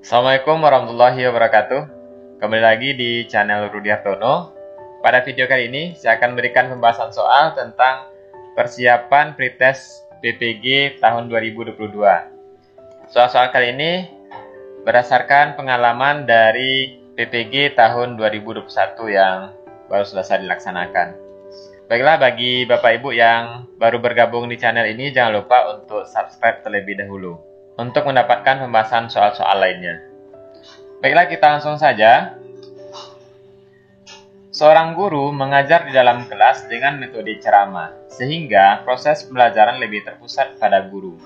Assalamualaikum warahmatullahi wabarakatuh. Kembali lagi di channel Rudi Hartono. Pada video kali ini saya akan memberikan pembahasan soal tentang persiapan pretest PPG tahun 2022. Soal-soal kali ini berdasarkan pengalaman dari PPG tahun 2021 yang baru selesai dilaksanakan. Baiklah, bagi Bapak Ibu yang baru bergabung di channel ini, jangan lupa untuk subscribe terlebih dahulu untuk mendapatkan pembahasan soal-soal lainnya. Baiklah, kita langsung saja. Seorang guru mengajar di dalam kelas dengan metode ceramah, sehingga proses pembelajaran lebih terpusat pada guru.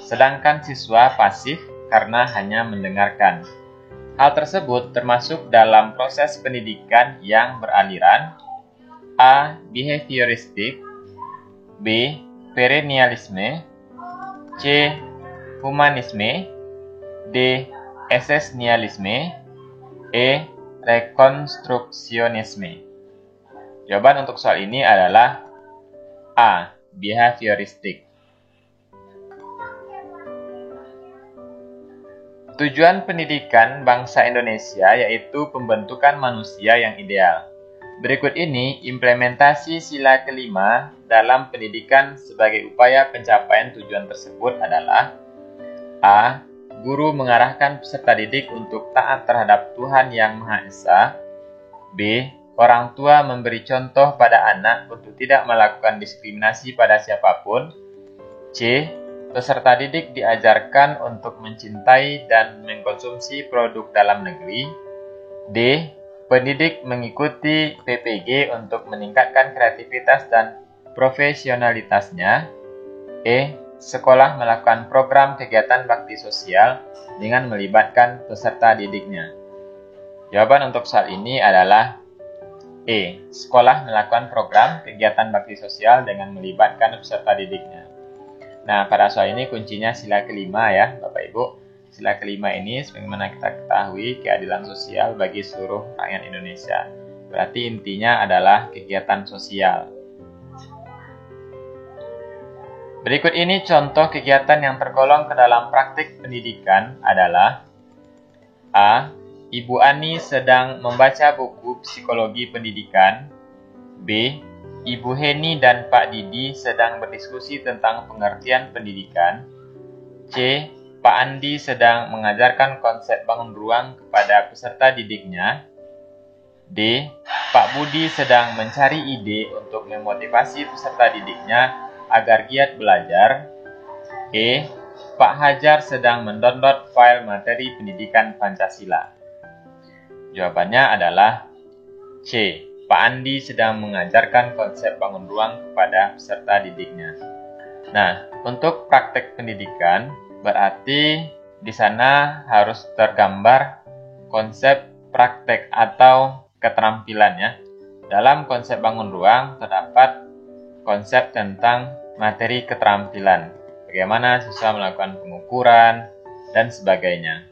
Sedangkan siswa pasif karena hanya mendengarkan. Hal tersebut termasuk dalam proses pendidikan yang beraliran A. Behavioristik, B. Perennialisme, C. Humanisme, D. Essentialisme, E. Rekonstruksionisme. Jawaban untuk soal ini adalah A. Behavioristik. Tujuan pendidikan bangsa Indonesia yaitu pembentukan manusia yang ideal. Berikut ini implementasi sila kelima dalam pendidikan sebagai upaya pencapaian tujuan tersebut adalah A. Guru mengarahkan peserta didik untuk taat terhadap Tuhan Yang Maha Esa. B. Orang tua memberi contoh pada anak untuk tidak melakukan diskriminasi pada siapapun. C. Peserta didik diajarkan untuk mencintai dan mengkonsumsi produk dalam negeri. D. Pendidik mengikuti PPG untuk meningkatkan kreativitas dan profesionalitasnya. E. Sekolah melakukan program kegiatan bakti sosial dengan melibatkan peserta didiknya. Jawaban untuk soal ini adalah E. Sekolah melakukan program kegiatan bakti sosial dengan melibatkan peserta didiknya. Nah, pada soal ini kuncinya sila kelima ya, Bapak Ibu. Sila kelima ini sebagaimana kita ketahui keadilan sosial bagi seluruh rakyat Indonesia. Berarti intinya adalah kegiatan sosial. Berikut ini contoh kegiatan yang tergolong ke dalam praktik pendidikan adalah A. Ibu Ani sedang membaca buku psikologi pendidikan. B. Ibu Heni dan Pak Didi sedang berdiskusi tentang pengertian pendidikan. C. Pak Andi sedang mengajarkan konsep bangun ruang kepada peserta didiknya. D. Pak Budi sedang mencari ide untuk memotivasi peserta didiknya agar giat belajar. E. Pak Hajar sedang mendownload file materi pendidikan Pancasila. Jawabannya adalah C. Pak Andi sedang mengajarkan konsep bangun ruang kepada peserta didiknya. Nah, untuk praktek pendidikan berarti di sana harus tergambar konsep praktek atau keterampilan ya. Dalam konsep bangun ruang terdapat konsep tentang materi keterampilan, bagaimana siswa melakukan pengukuran, dan sebagainya.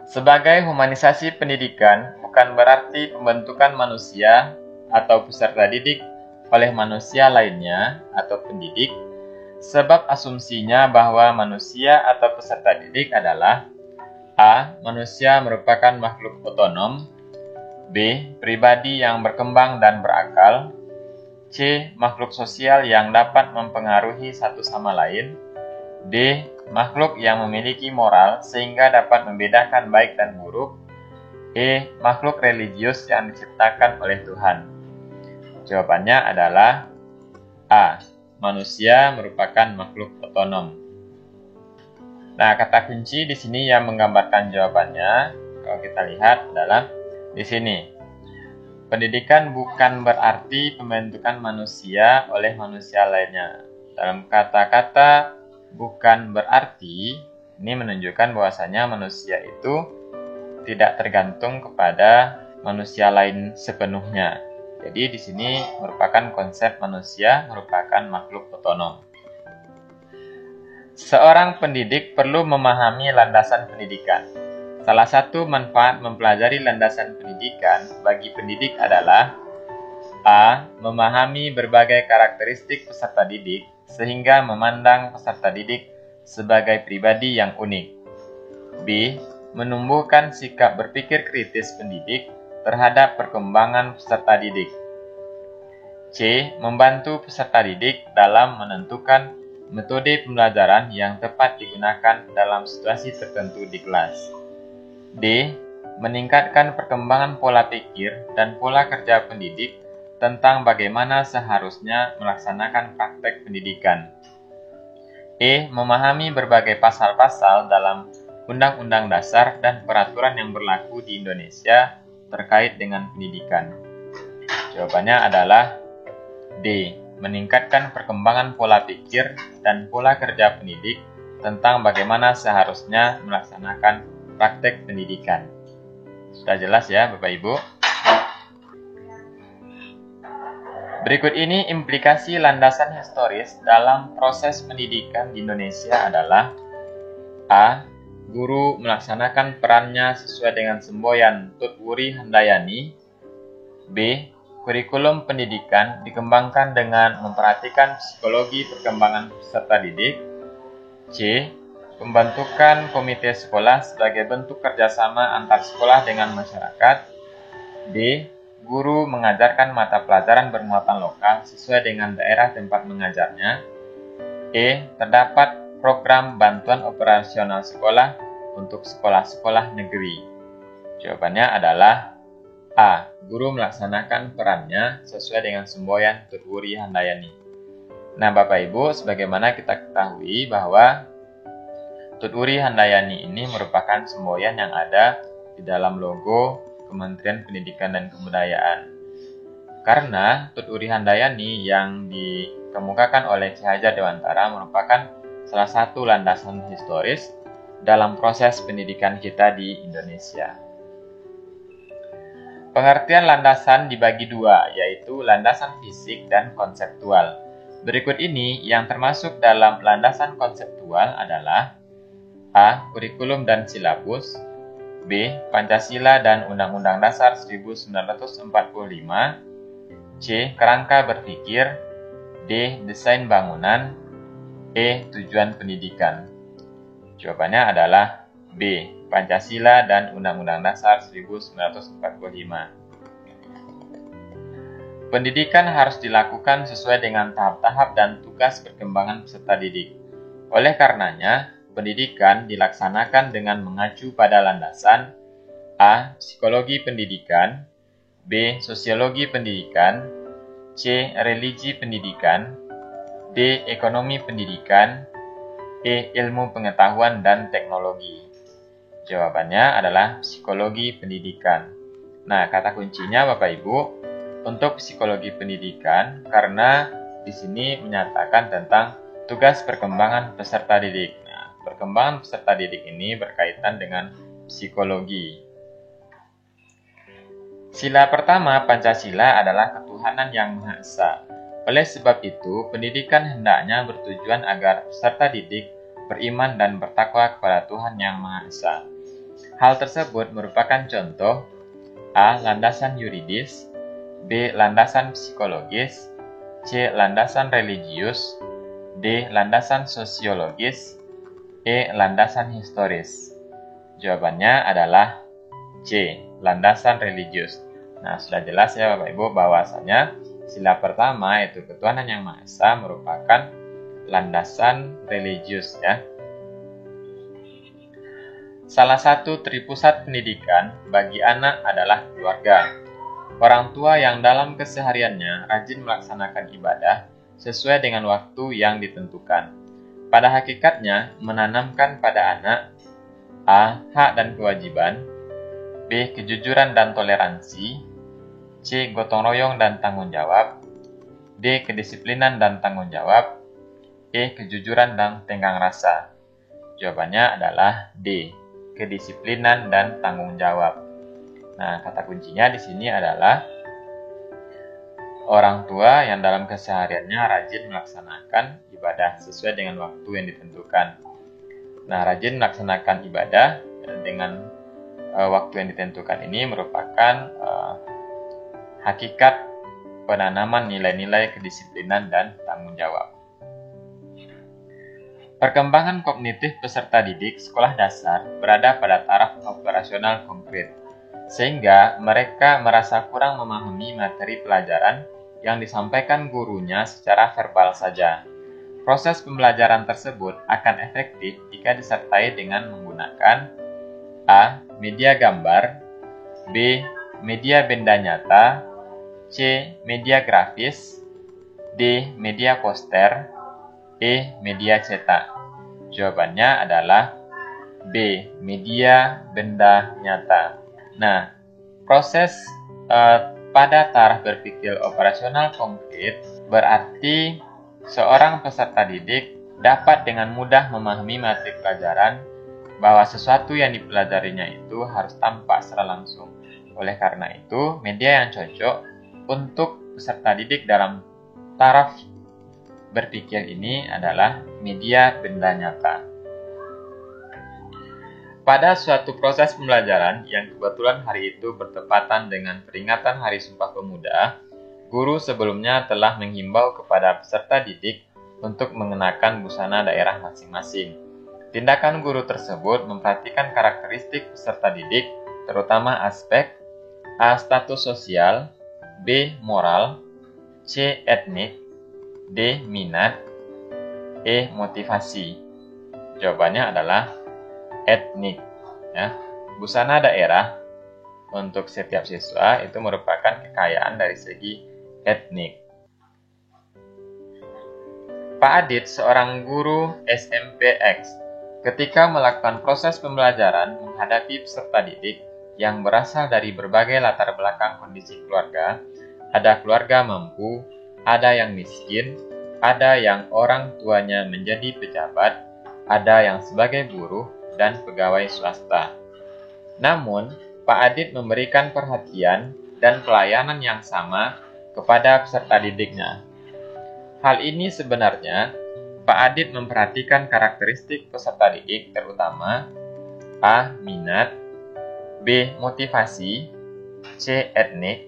Sebagai humanisasi pendidikan, bukan berarti pembentukan manusia atau peserta didik oleh manusia lainnya atau pendidik, sebab asumsinya bahwa manusia atau peserta didik adalah A. Manusia merupakan makhluk otonom, B. Pribadi yang berkembang dan berakal, C. Makhluk sosial yang dapat mempengaruhi satu sama lain, D. Makhluk yang memiliki moral sehingga dapat membedakan baik dan buruk, E. Makhluk religius yang diciptakan oleh Tuhan. Jawabannya adalah A. Manusia merupakan makhluk otonom. Nah, kata kunci di sini yang menggambarkan jawabannya, kalau kita lihat adalah di sini. Pendidikan bukan berarti pembentukan manusia oleh manusia lainnya. Dalam kata-kata bukan berarti, ini menunjukkan bahwasanya manusia itu tidak tergantung kepada manusia lain sepenuhnya. Jadi di sini merupakan konsep manusia merupakan makhluk otonom. Seorang pendidik perlu memahami landasan pendidikan. Salah satu manfaat mempelajari landasan pendidikan bagi pendidik adalah A. Memahami berbagai karakteristik peserta didik sehingga memandang peserta didik sebagai pribadi yang unik. B. Menumbuhkan sikap berpikir kritis pendidik terhadap perkembangan peserta didik. C. Membantu peserta didik dalam menentukan metode pembelajaran yang tepat digunakan dalam situasi tertentu di kelas. D. Meningkatkan perkembangan pola pikir dan pola kerja pendidik tentang bagaimana seharusnya melaksanakan praktek pendidikan. E. Memahami berbagai pasal-pasal dalam Undang-Undang Dasar dan peraturan yang berlaku di Indonesia terkait dengan pendidikan. Jawabannya adalah D. Meningkatkan perkembangan pola pikir dan pola kerja pendidik tentang bagaimana seharusnya melaksanakan praktek pendidikan. Sudah jelas ya Bapak Ibu? Berikut ini implikasi landasan historis dalam proses pendidikan di Indonesia adalah A. Guru melaksanakan perannya sesuai dengan semboyan Tut Wuri Handayani. B. Kurikulum pendidikan dikembangkan dengan memperhatikan psikologi perkembangan peserta didik. C. Pembentukan komite sekolah sebagai bentuk kerjasama antar sekolah dengan masyarakat. D. Guru mengajarkan mata pelajaran bermuatan lokal sesuai dengan daerah tempat mengajarnya. E. Terdapat program bantuan operasional sekolah untuk sekolah-sekolah negeri. Jawabannya adalah A. Guru melaksanakan perannya sesuai dengan semboyan Tut Wuri Handayani. Nah Bapak Ibu, sebagaimana kita ketahui bahwa Tut Wuri Handayani ini merupakan semboyan yang ada di dalam logo Kementerian Pendidikan dan Kebudayaan. Karena Tut Wuri Handayani yang dikemukakan oleh Ki Hajar Dewantara merupakan salah satu landasan historis dalam proses pendidikan kita di Indonesia. Pengertian landasan dibagi dua, yaitu landasan fisik dan konseptual. Berikut ini yang termasuk dalam landasan konseptual adalah A. Kurikulum dan silabus. B. Pancasila dan Undang-Undang Dasar 1945. C. Kerangka berpikir. D. Desain bangunan. E. Tujuan pendidikan. Jawabannya adalah B. Pancasila dan Undang-Undang Dasar 1945. Pendidikan harus dilakukan sesuai dengan tahap-tahap dan tugas perkembangan peserta didik. Oleh karenanya, pendidikan dilaksanakan dengan mengacu pada landasan A. Psikologi pendidikan. B. Sosiologi pendidikan. C. Religi pendidikan. D. Ekonomi pendidikan. E. Ilmu pengetahuan dan teknologi. Jawabannya adalah psikologi pendidikan. Nah, kata kuncinya Bapak Ibu, untuk psikologi pendidikan karena di sini menyatakan tentang tugas perkembangan peserta didik. Nah, perkembangan peserta didik ini berkaitan dengan psikologi. Sila pertama Pancasila adalah ketuhanan yang Maha Esa. Oleh sebab itu, pendidikan hendaknya bertujuan agar peserta didik beriman dan bertakwa kepada Tuhan yang Maha Esa. Hal tersebut merupakan contoh A. Landasan yuridis. B. Landasan psikologis. C. Landasan religius. D. Landasan sosiologis. E. Landasan historis. Jawabannya adalah C. Landasan religius. Nah, sudah jelas ya Bapak Ibu bahwasanya sila pertama yaitu ketuhanan yang Maha Esa merupakan landasan religius ya. Salah satu tripusat pendidikan bagi anak adalah keluarga. Orang tua yang dalam kesehariannya rajin melaksanakan ibadah sesuai dengan waktu yang ditentukan. Pada hakikatnya, menanamkan pada anak A. Hak dan kewajiban. B. Kejujuran dan toleransi. C. Gotong royong dan tanggung jawab. D. Kedisiplinan dan tanggung jawab. E. Kejujuran dan tenggang rasa. Jawabannya adalah D. Kedisiplinan dan tanggung jawab. Nah, kata kuncinya di sini adalah orang tua yang dalam kesehariannya rajin melaksanakan ibadah sesuai dengan waktu yang ditentukan. Nah, rajin melaksanakan ibadah dengan waktu yang ditentukan ini merupakan hakikat penanaman nilai-nilai kedisiplinan dan tanggung jawab. Perkembangan kognitif peserta didik sekolah dasar berada pada taraf operasional konkret, sehingga mereka merasa kurang memahami materi pelajaran yang disampaikan gurunya secara verbal saja. Proses pembelajaran tersebut akan efektif jika disertai dengan menggunakan A. Media gambar, B. Media benda nyata, C. Media grafis, D. Media poster, E. Media cetak. Jawabannya adalah B. Media benda nyata. Nah, proses pada taraf berpikir operasional konkret berarti seorang peserta didik dapat dengan mudah memahami materi pelajaran bahwa sesuatu yang dipelajarinya itu harus tampak secara langsung. Oleh karena itu, media yang cocok untuk peserta didik dalam taraf berpikir ini adalah media benda nyata. Pada suatu proses pembelajaran yang kebetulan hari itu bertepatan dengan peringatan Hari Sumpah Pemuda, guru sebelumnya telah menghimbau kepada peserta didik untuk mengenakan busana daerah masing-masing. Tindakan guru tersebut memperhatikan karakteristik peserta didik, terutama aspek A. Status sosial, B. Moral, C. Etnik, D. Minat, E. Motivasi. Jawabannya adalah etnik. Ya. Busana daerah untuk setiap siswa itu merupakan kekayaan dari segi etnik. Pak Adit, seorang guru SMPX, ketika melakukan proses pembelajaran menghadapi peserta didik yang berasal dari berbagai latar belakang kondisi keluarga, ada keluarga mampu, ada yang miskin, ada yang orang tuanya menjadi pejabat, ada yang sebagai buruh dan pegawai swasta. Namun, Pak Adit memberikan perhatian dan pelayanan yang sama kepada peserta didiknya. Hal ini sebenarnya Pak Adit memperhatikan karakteristik peserta didik terutama A. Minat, B. Motivasi, C. Etnik,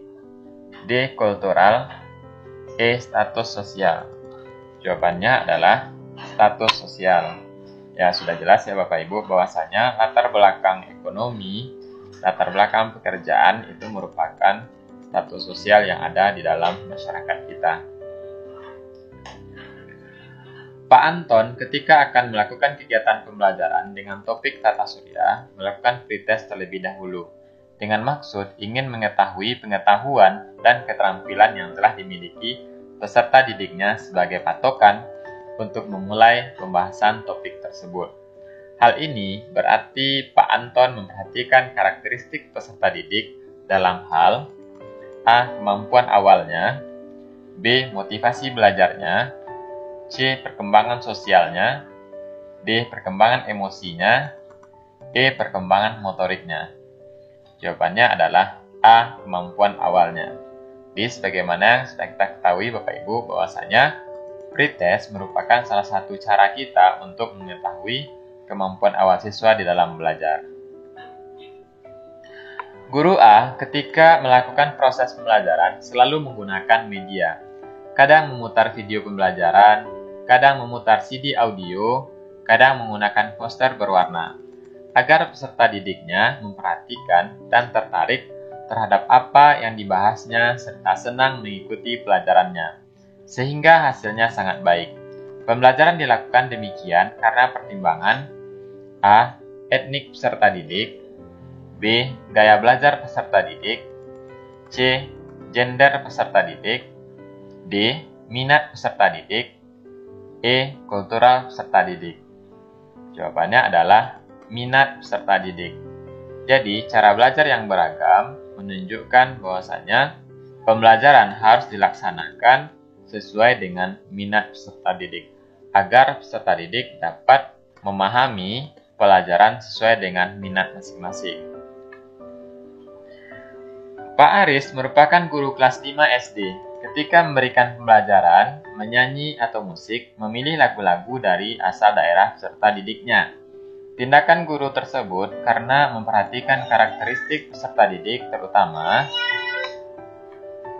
D. Kultural, E. Status sosial. Jawabannya adalah status sosial. Ya, sudah jelas ya Bapak Ibu bahwasanya latar belakang ekonomi, latar belakang pekerjaan itu merupakan status sosial yang ada di dalam masyarakat kita. Pak Anton ketika akan melakukan kegiatan pembelajaran dengan topik tata surya, melakukan pretest terlebih dahulu, dengan maksud ingin mengetahui pengetahuan dan keterampilan yang telah dimiliki peserta didiknya sebagai patokan untuk memulai pembahasan topik tersebut. Hal ini berarti Pak Anton memperhatikan karakteristik peserta didik dalam hal A. Kemampuan awalnya, B. Motivasi belajarnya, C. Perkembangan sosialnya, D. Perkembangan emosinya, E. Perkembangan motoriknya. Jawabannya adalah A. Kemampuan awalnya. Jadi sebagaimana sudah kita ketahui Bapak Ibu bahwasanya pretest merupakan salah satu cara kita untuk mengetahui kemampuan awal siswa di dalam belajar. Guru A ketika melakukan proses pembelajaran selalu menggunakan media. Kadang memutar video pembelajaran, kadang memutar CD audio, kadang menggunakan poster berwarna, agar peserta didiknya memperhatikan dan tertarik terhadap apa yang dibahasnya serta senang mengikuti pelajarannya, sehingga hasilnya sangat baik. Pembelajaran dilakukan demikian karena pertimbangan A. Etnik peserta didik, B. Gaya belajar peserta didik, C. Gender peserta didik, D. Minat peserta didik, E. Kultural peserta didik. Jawabannya adalah minat peserta didik. Jadi, cara belajar yang beragam menunjukkan bahwasanya pembelajaran harus dilaksanakan sesuai dengan minat peserta didik, agar peserta didik dapat memahami pelajaran sesuai dengan minat masing-masing. Pak Aris merupakan guru kelas 5 SD. Ketika memberikan pembelajaran, menyanyi atau musik, memilih lagu-lagu dari asal daerah peserta didiknya. Tindakan guru tersebut karena memperhatikan karakteristik peserta didik terutama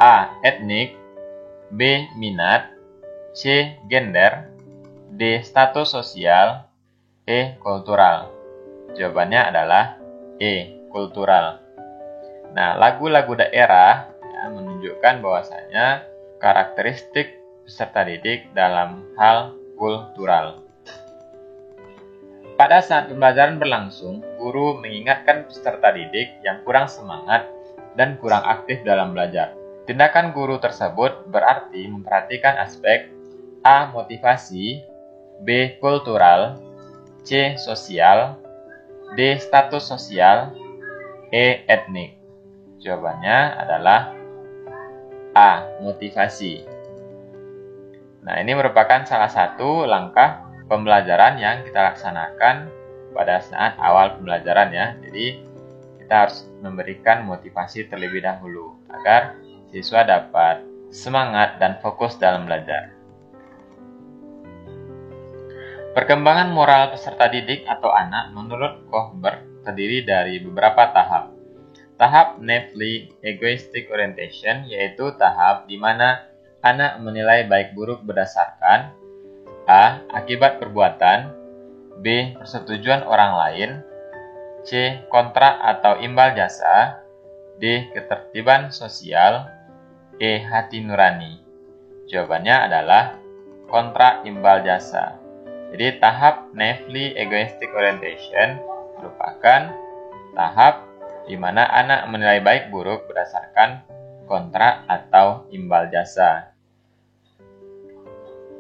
A. Etnik, B. Minat, C. Gender, D. D. Status sosial, E. Kultural. Jawabannya adalah E. Kultural. Nah, lagu-lagu daerah ya, menunjukkan bahwasanya karakteristik peserta didik dalam hal kultural. Pada saat pembelajaran berlangsung, guru mengingatkan peserta didik yang kurang semangat dan kurang aktif dalam belajar. Tindakan guru tersebut berarti memperhatikan aspek A. Motivasi, B. Kultural, C. Sosial, D. Status sosial, E. Etnik. Jawabannya adalah A. Motivasi. Nah, ini merupakan salah satu langkah pembelajaran yang kita laksanakan pada saat awal pembelajaran ya. Jadi, kita harus memberikan motivasi terlebih dahulu agar siswa dapat semangat dan fokus dalam belajar. Perkembangan moral peserta didik atau anak menurut Kohberg terdiri dari beberapa tahap. Tahap Neville Egoistic Orientation yaitu tahap di mana anak menilai baik buruk berdasarkan A. Akibat perbuatan, B. Persetujuan orang lain, C. Kontrak atau imbal jasa, D. Ketertiban sosial, E. Hati nurani. Jawabannya adalah kontrak imbal jasa. Jadi tahap Neville Egoistic Orientation merupakan tahap di mana anak menilai baik buruk berdasarkan kontrak atau imbal jasa.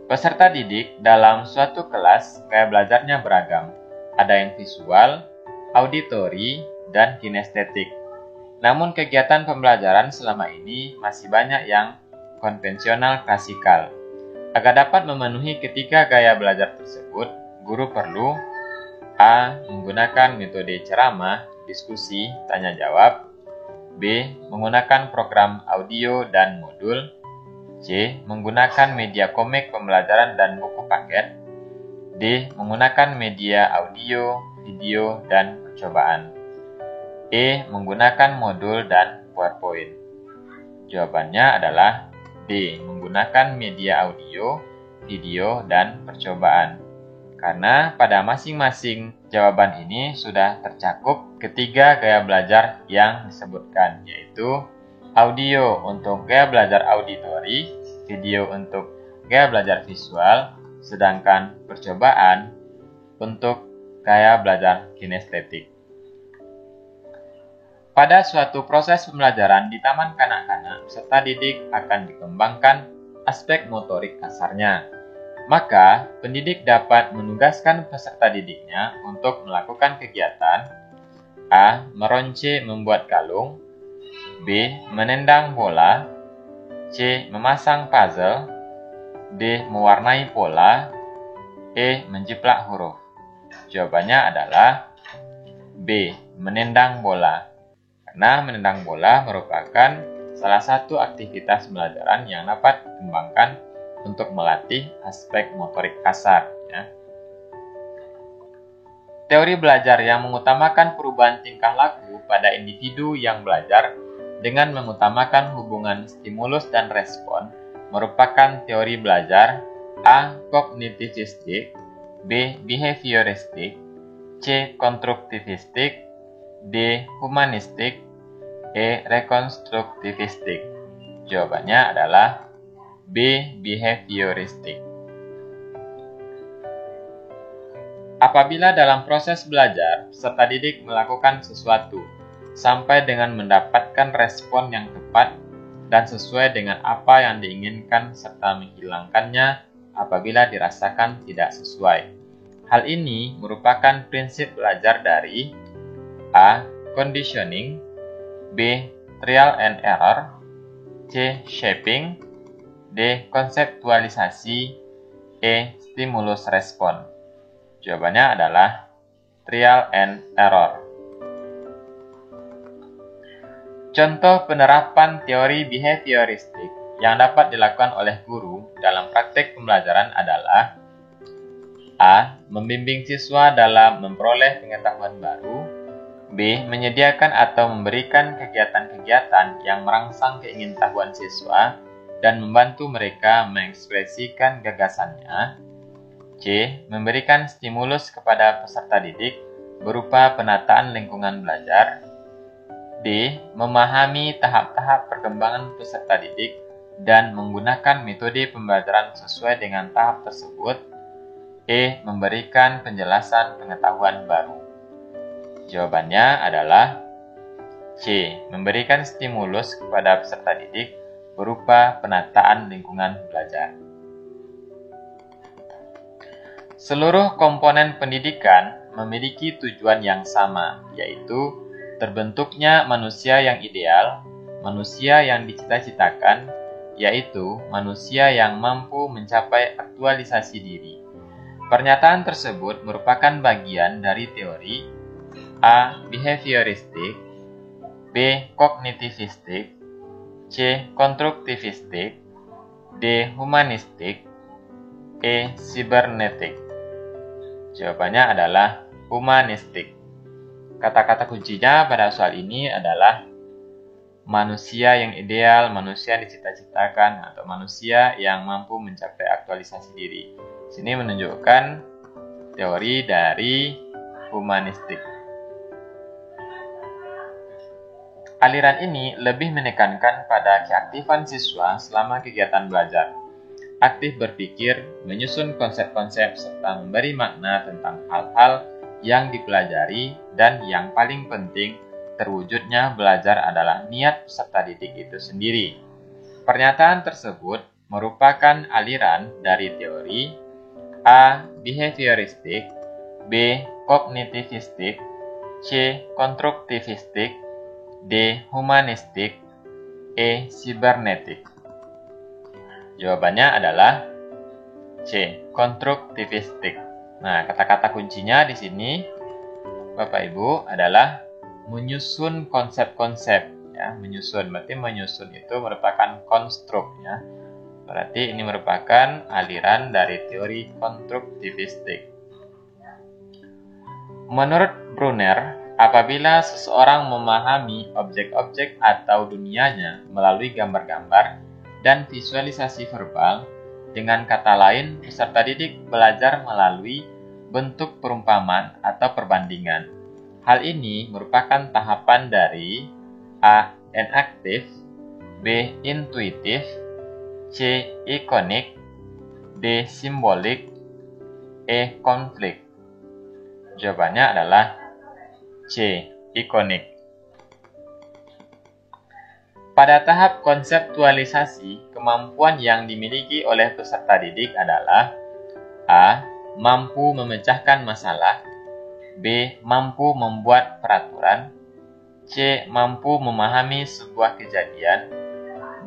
Peserta didik dalam suatu kelas gaya belajarnya beragam. Ada yang visual, auditori, dan kinestetik. Namun kegiatan pembelajaran selama ini masih banyak yang konvensional klasikal. Agar dapat memenuhi ketiga gaya belajar tersebut, guru perlu A. Menggunakan metode ceramah, diskusi, tanya jawab, B. Menggunakan program audio dan modul, C. Menggunakan media komik pembelajaran dan buku paket, D. Menggunakan media audio, video, dan percobaan, E. Menggunakan modul dan PowerPoint. Jawabannya adalah D. Menggunakan media audio, video, dan percobaan. Karena pada masing-masing jawaban ini sudah tercakup ketiga gaya belajar yang disebutkan, yaitu audio untuk gaya belajar auditori, video untuk gaya belajar visual, sedangkan percobaan untuk gaya belajar kinestetik. Pada suatu proses pembelajaran di taman kanak-kanak, peserta didik akan dikembangkan aspek motorik kasarnya. Maka, pendidik dapat menugaskan peserta didiknya untuk melakukan kegiatan A. Meronce membuat kalung, B. Menendang bola, C. Memasang puzzle, D. Mewarnai pola, E. Menjiplak huruf. Jawabannya adalah B. Menendang bola. Karena menendang bola merupakan salah satu aktivitas pembelajaran yang dapat dikembangkan untuk melatih aspek motorik kasar. Ya. Teori belajar yang mengutamakan perubahan tingkah laku pada individu yang belajar dengan mengutamakan hubungan stimulus dan respon merupakan teori belajar A. Kognitivistik, B. Behavioristik, C. Konstruktivistik, D. Humanistik, E. Rekonstruktivistik. Jawabannya adalah B. Behavioristik. Apabila dalam proses belajar, peserta didik melakukan sesuatu sampai dengan mendapatkan respon yang tepat dan sesuai dengan apa yang diinginkan serta menghilangkannya apabila dirasakan tidak sesuai. Hal ini merupakan prinsip belajar dari A. Conditioning, B. Trial and error, C. Shaping, D. Konseptualisasi, E. Stimulus respon. Jawabannya adalah trial and error. Contoh penerapan teori behavioristik yang dapat dilakukan oleh guru dalam praktek pembelajaran adalah A. Membimbing siswa dalam memperoleh pengetahuan baru, B. Menyediakan atau memberikan kegiatan-kegiatan yang merangsang keingintahuan siswa dan membantu mereka mengekspresikan gagasannya, C. Memberikan stimulus kepada peserta didik berupa penataan lingkungan belajar. D. Memahami tahap-tahap perkembangan peserta didik dan menggunakan metode pembelajaran sesuai dengan tahap tersebut. E. Memberikan penjelasan pengetahuan baru. Jawabannya adalah C. Memberikan stimulus kepada peserta didik berupa penataan lingkungan belajar. Seluruh komponen pendidikan memiliki tujuan yang sama, yaitu terbentuknya manusia yang ideal, manusia yang dicita-citakan, yaitu manusia yang mampu mencapai aktualisasi diri. Pernyataan tersebut merupakan bagian dari teori A. Behavioristik, B. Kognitivistik, C. Konstruktivistik, D. Humanistik, E. Sibernetik. Jawabannya adalah humanistik. Kata-kata kuncinya pada soal ini adalah manusia yang ideal, manusia yang dicita-citakan, atau manusia yang mampu mencapai aktualisasi diri. Sini menunjukkan teori dari humanistik. Aliran ini lebih menekankan pada keaktifan siswa selama kegiatan belajar. Aktif berpikir, menyusun konsep-konsep, serta memberi makna tentang hal-hal yang dipelajari, dan yang paling penting, terwujudnya belajar adalah niat peserta didik itu sendiri. Pernyataan tersebut merupakan aliran dari teori A. Behavioristik, B. Kognitivistik, C. Konstruktivistik, D. Humanistik, E. Sibernetik. Jawabannya adalah C. Konstruktivistik. Nah, kata-kata kuncinya di sini, Bapak Ibu, adalah menyusun konsep-konsep. Ya, menyusun, berarti menyusun itu merupakan konstruk. Ya. Berarti ini merupakan aliran dari teori konstruktivistik. Menurut Brunner, apabila seseorang memahami objek-objek atau dunianya melalui gambar-gambar dan visualisasi verbal, dengan kata lain, peserta didik belajar melalui bentuk perumpamaan atau perbandingan. Hal ini merupakan tahapan dari A. Enaktif, B. Intuitif, C. Ikonik, D. Simbolik, E. Konflik. Jawabannya adalah C. Ikonik. Pada tahap konseptualisasi, kemampuan yang dimiliki oleh peserta didik adalah A. Mampu memecahkan masalah, B. Mampu membuat peraturan, C. Mampu memahami sebuah kejadian,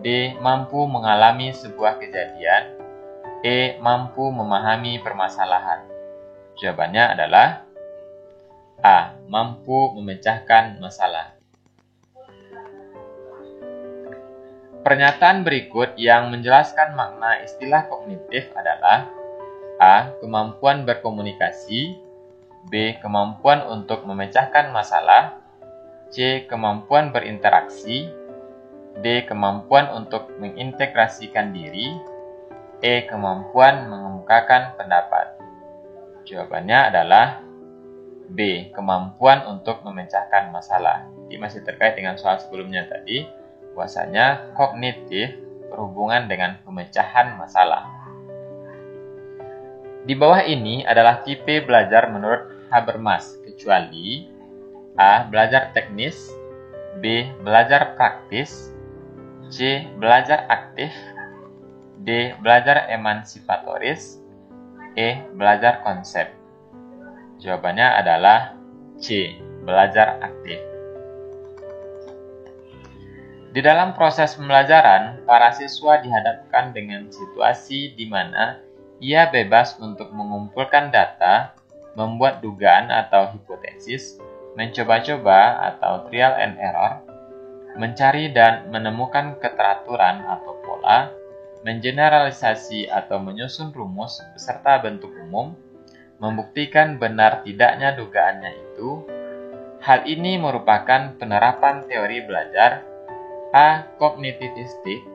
D. Mampu mengalami sebuah kejadian, E. Mampu memahami permasalahan. Jawabannya adalah A. Mampu memecahkan masalah. Pernyataan berikut yang menjelaskan makna istilah kognitif adalah A. Kemampuan berkomunikasi, B. Kemampuan untuk memecahkan masalah, C. Kemampuan berinteraksi, D. Kemampuan untuk mengintegrasikan diri, E. Kemampuan mengemukakan pendapat. Jawabannya adalah B. Kemampuan untuk memecahkan masalah. Ini masih terkait dengan soal sebelumnya tadi, bahwasanya kognitif berhubungan dengan pemecahan masalah. Di bawah ini adalah tipe belajar menurut Habermas, kecuali A. Belajar teknis, B. Belajar praktis, C. Belajar aktif, D. Belajar emansipatoris, E. Belajar konsep. Jawabannya adalah C. Belajar aktif. Di dalam proses pembelajaran, para siswa dihadapkan dengan situasi di mana ia bebas untuk mengumpulkan data, membuat dugaan atau hipotesis, mencoba-coba atau trial and error, mencari dan menemukan keteraturan atau pola, mengeneralisasi atau menyusun rumus beserta bentuk umum, membuktikan benar tidaknya dugaannya itu. Hal ini merupakan penerapan teori belajar A. Kognitivistik,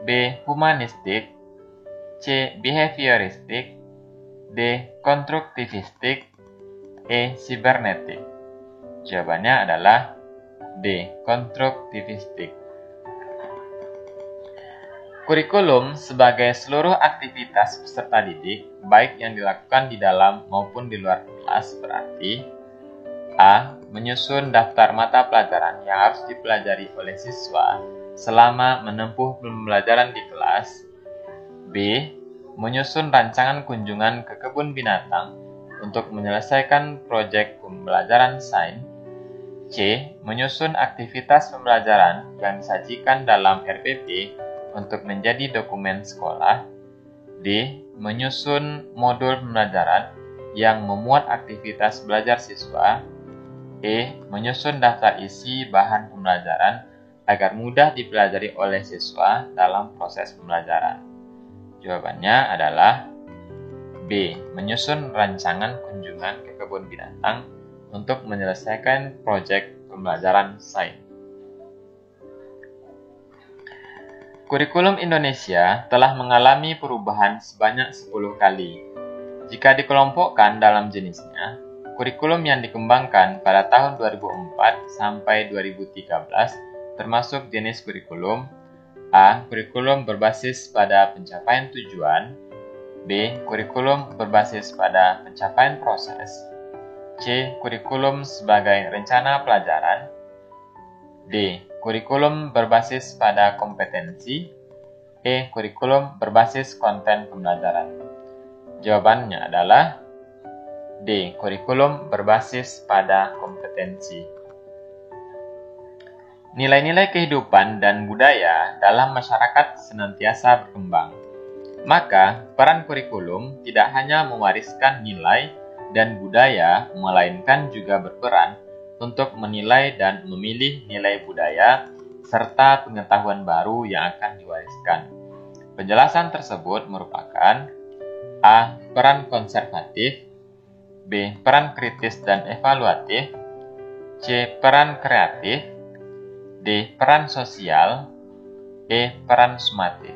B. Humanistik, C. Behavioristik, D. Konstruktivistik, E. Sibernetik. Jawabannya adalah D. Konstruktivistik. Kurikulum sebagai seluruh aktivitas peserta didik, baik yang dilakukan di dalam maupun di luar kelas, berarti A. Menyusun daftar mata pelajaran yang harus dipelajari oleh siswa selama menempuh pembelajaran di kelas. B. Menyusun rancangan kunjungan ke kebun binatang untuk menyelesaikan proyek pembelajaran sains. C. Menyusun aktivitas pembelajaran yang disajikan dalam RPP untuk menjadi dokumen sekolah. D. Menyusun modul pembelajaran yang memuat aktivitas belajar siswa. E. Menyusun daftar isi bahan pembelajaran agar mudah dipelajari oleh siswa dalam proses pembelajaran. Jawabannya adalah B. Menyusun rancangan kunjungan ke kebun binatang untuk menyelesaikan proyek pembelajaran sains. Kurikulum Indonesia telah mengalami perubahan sebanyak 10 kali. Jika dikelompokkan dalam jenisnya, kurikulum yang dikembangkan pada tahun 2004 sampai 2013 termasuk jenis kurikulum A. Kurikulum berbasis pada pencapaian tujuan. B. Kurikulum berbasis pada pencapaian proses. C. Kurikulum sebagai rencana pelajaran. D. Kurikulum berbasis pada kompetensi. E. Kurikulum berbasis konten pembelajaran. Jawabannya adalah D. Kurikulum berbasis pada kompetensi. Nilai-nilai kehidupan dan budaya dalam masyarakat senantiasa berkembang. Maka, peran kurikulum tidak hanya mewariskan nilai dan budaya, melainkan juga berperan untuk menilai dan memilih nilai budaya serta pengetahuan baru yang akan diwariskan. Penjelasan tersebut merupakan A. Peran konservatif, B. Peran kritis dan evaluatif, C. Peran kreatif, D. Peran sosial, E. Peran sumatif.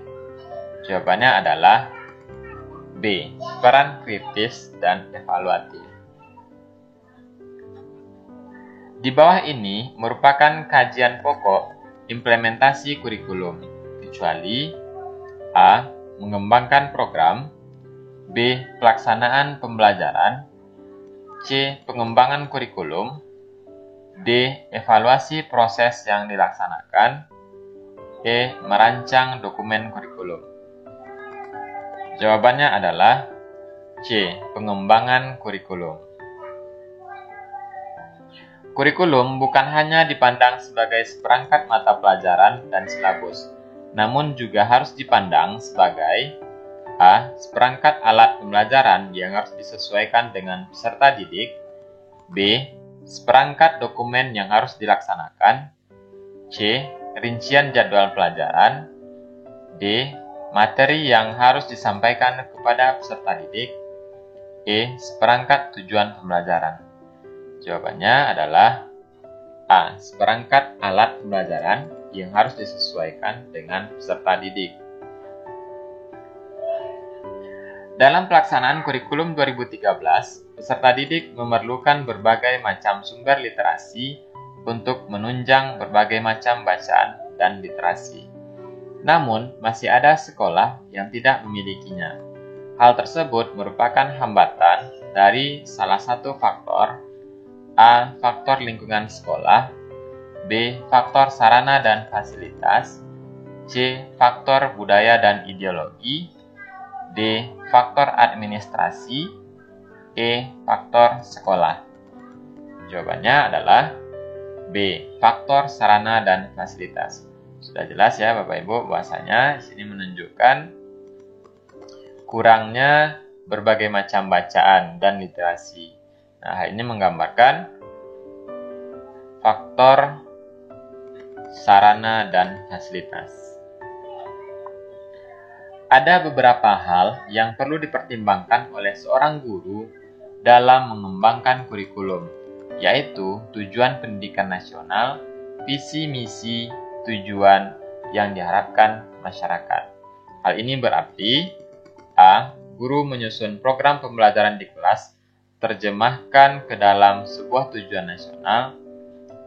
Jawabannya adalah B. Peran kritis dan evaluatif. Di bawah ini merupakan kajian pokok implementasi kurikulum, kecuali A. Mengembangkan program, B. Pelaksanaan pembelajaran, C. Pengembangan kurikulum, D. Evaluasi proses yang dilaksanakan, E. Merancang dokumen kurikulum. Jawabannya adalah C. Pengembangan kurikulum. Kurikulum bukan hanya dipandang sebagai seperangkat mata pelajaran dan silabus, namun juga harus dipandang sebagai A. Seperangkat alat pembelajaran yang harus disesuaikan dengan peserta didik, B. Seperangkat dokumen yang harus dilaksanakan, C. Rincian jadwal pelajaran, D. Materi yang harus disampaikan kepada peserta didik, E. Seperangkat tujuan pembelajaran. Jawabannya adalah A. Seperangkat alat pembelajaran yang harus disesuaikan dengan peserta didik. Dalam pelaksanaan kurikulum 2013, peserta didik memerlukan berbagai macam sumber literasi untuk menunjang berbagai macam bacaan dan literasi. Namun, masih ada sekolah yang tidak memilikinya. Hal tersebut merupakan hambatan dari salah satu faktor, A. Faktor lingkungan sekolah, B. Faktor sarana dan fasilitas, C. Faktor budaya dan ideologi, D. Faktor administrasi, E. Faktor sekolah. Jawabannya adalah B. Faktor sarana dan fasilitas. Sudah jelas ya Bapak Ibu bahwasanya di sini menunjukkan kurangnya berbagai macam bacaan dan literasi. Nah, hal ini menggambarkan faktor sarana dan fasilitas. Ada beberapa hal yang perlu dipertimbangkan oleh seorang guru dalam mengembangkan kurikulum, yaitu tujuan pendidikan nasional, visi misi, tujuan yang diharapkan masyarakat. Hal ini berarti A. guru menyusun program pembelajaran di kelas, terjemahkan ke dalam sebuah tujuan nasional.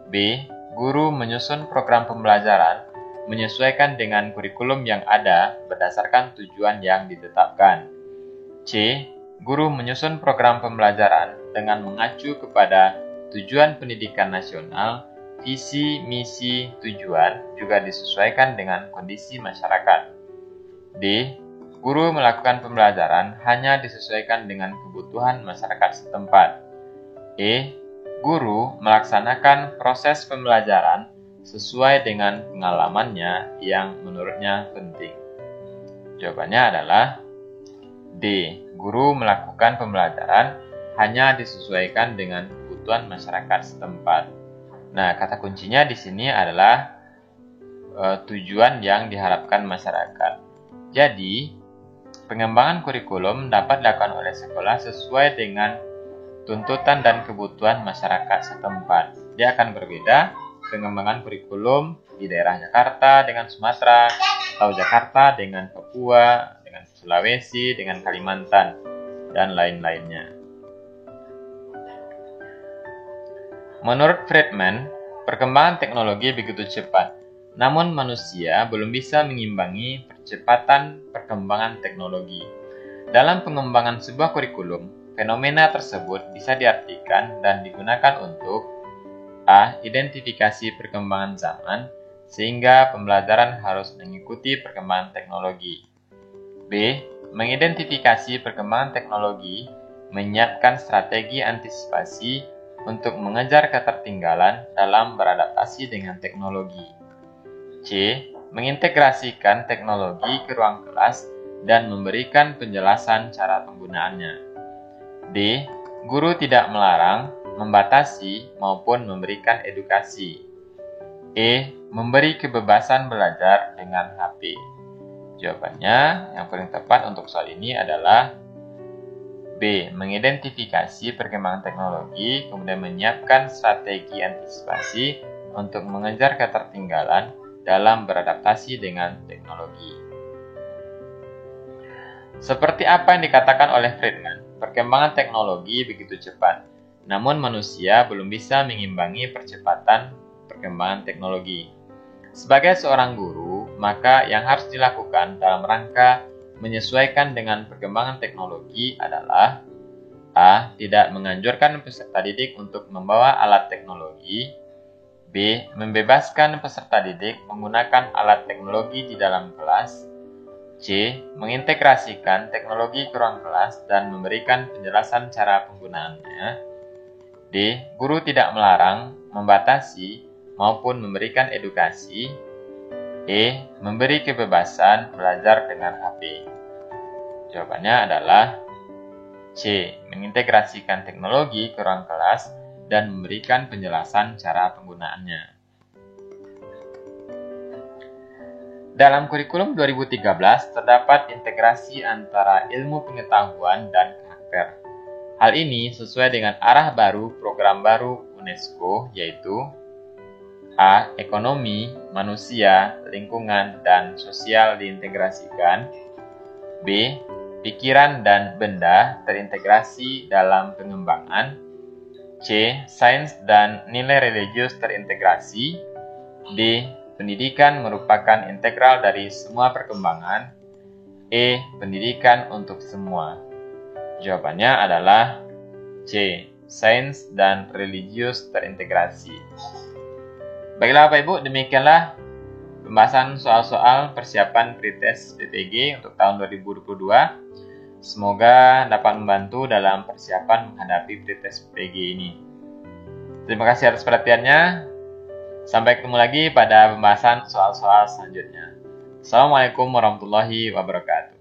B. Guru menyusun program pembelajaran, menyesuaikan dengan kurikulum yang ada berdasarkan tujuan yang ditetapkan. C. Guru menyusun program pembelajaran dengan mengacu kepada tujuan pendidikan nasional, visi, misi, tujuan juga disesuaikan dengan kondisi masyarakat. D. Guru melakukan pembelajaran hanya disesuaikan dengan kebutuhan masyarakat setempat. E. Guru melaksanakan proses pembelajaran sesuai dengan pengalamannya yang menurutnya penting. Jawabannya adalah D. Guru melakukan pembelajaran hanya disesuaikan dengan kebutuhan masyarakat setempat. Nah, kata kuncinya di sini adalah tujuan yang diharapkan masyarakat. Jadi, pengembangan kurikulum dapat dilakukan oleh sekolah sesuai dengan tuntutan dan kebutuhan masyarakat setempat. Dia akan berbeda pengembangan kurikulum di daerah Jakarta dengan Sumatera, atau Jakarta dengan Papua, dengan Sulawesi, dengan Kalimantan, dan lain-lainnya. Menurut Friedman, perkembangan teknologi begitu cepat, namun manusia belum bisa mengimbangi percepatan perkembangan teknologi. Dalam pengembangan sebuah kurikulum, fenomena tersebut bisa diartikan dan digunakan untuk A. Identifikasi perkembangan zaman, sehingga pembelajaran harus mengikuti perkembangan teknologi. B. Mengidentifikasi perkembangan teknologi, menyiapkan strategi antisipasi untuk mengejar ketertinggalan dalam beradaptasi dengan teknologi. C. Mengintegrasikan teknologi ke ruang kelas dan memberikan penjelasan cara penggunaannya. D. Guru tidak melarang, membatasi, maupun memberikan edukasi. E. Memberi kebebasan belajar dengan HP. Jawabannya yang paling tepat untuk soal ini adalah B. Mengidentifikasi perkembangan teknologi, kemudian menyiapkan strategi antisipasi untuk mengejar ketertinggalan dalam beradaptasi dengan teknologi. Seperti apa yang dikatakan oleh Friedman, perkembangan teknologi begitu cepat, namun manusia belum bisa mengimbangi percepatan perkembangan teknologi. Sebagai seorang guru, maka yang harus dilakukan dalam rangka menyesuaikan dengan perkembangan teknologi adalah A. Tidak menganjurkan peserta didik untuk membawa alat teknologi. B. Membebaskan peserta didik menggunakan alat teknologi di dalam kelas. C. Mengintegrasikan teknologi ke ruang kelas dan memberikan penjelasan cara penggunaannya. D. Guru tidak melarang, membatasi, maupun memberikan edukasi. E. Memberi kebebasan belajar dengan HP. Jawabannya adalah C. Mengintegrasikan teknologi ke ruang kelas dan memberikan penjelasan cara penggunaannya. Dalam kurikulum 2013 terdapat integrasi antara ilmu pengetahuan dan karakter. Hal ini sesuai dengan arah baru program baru UNESCO, yaitu A. Ekonomi, manusia, lingkungan, dan sosial diintegrasikan. B. Pikiran dan benda terintegrasi dalam pengembangan. C. Sains dan nilai religius terintegrasi. D. Pendidikan merupakan integral dari semua perkembangan. E. Pendidikan untuk semua. Jawabannya adalah C. Sains dan religius terintegrasi. Baiklah Bapak Ibu, demikianlah pembahasan soal-soal persiapan pretest PPG untuk tahun 2022. Semoga dapat membantu dalam persiapan menghadapi pretest PPG ini. Terima kasih atas perhatiannya. Sampai ketemu lagi pada pembahasan soal-soal selanjutnya. Assalamualaikum warahmatullahi wabarakatuh.